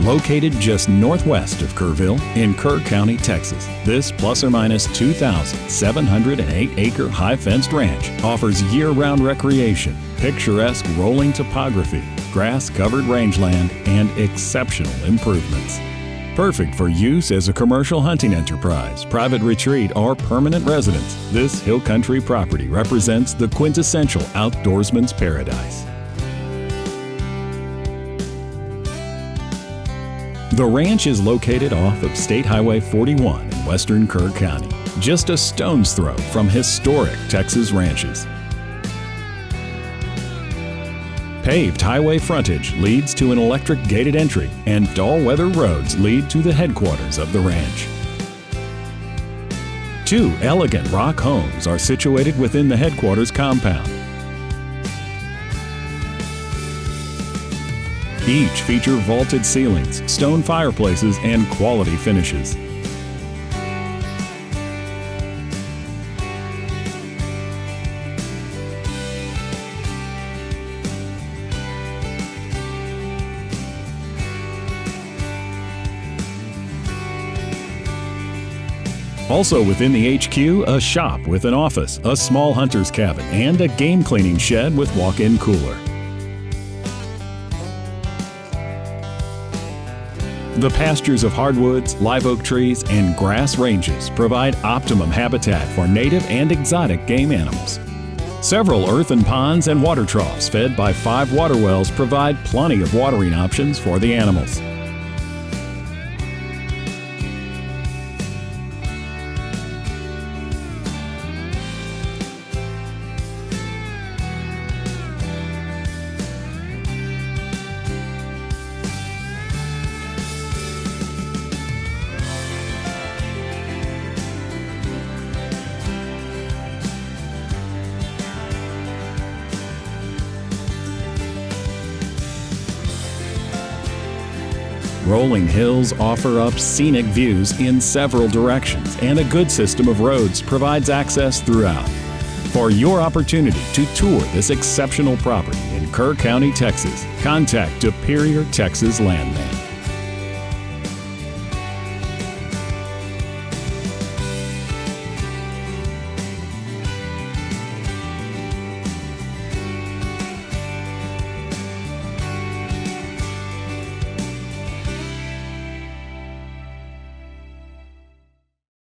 Located just northwest of Kerrville in Kerr County, Texas, this plus or minus 2,708-acre high-fenced ranch offers year-round recreation, picturesque rolling topography, grass-covered rangeland, and exceptional improvements. Perfect for use as a commercial hunting enterprise, private retreat, or permanent residence, this hill country property represents the quintessential outdoorsman's paradise. The ranch is located off of State Highway 41 in western Kerr County, just a stone's throw from historic Texas ranches. Paved highway frontage leads to an electric gated entry, and all-weather roads lead to the headquarters of the ranch. 2 elegant rock homes are situated within the headquarters compound. Each feature vaulted ceilings, stone fireplaces, and quality finishes. Also within the HQ, a shop with an office, a small hunter's cabin, and a game cleaning shed with walk-in cooler. The pastures of hardwoods, live oak trees, and grass ranges provide optimum habitat for native and exotic game animals. Several earthen ponds and water troughs fed by 5 water wells provide plenty of watering options for the animals. Rolling hills offer up scenic views in several directions, and a good system of roads provides access throughout. For your opportunity to tour this exceptional property in Kerr County, Texas, contact Superior Texas Landman.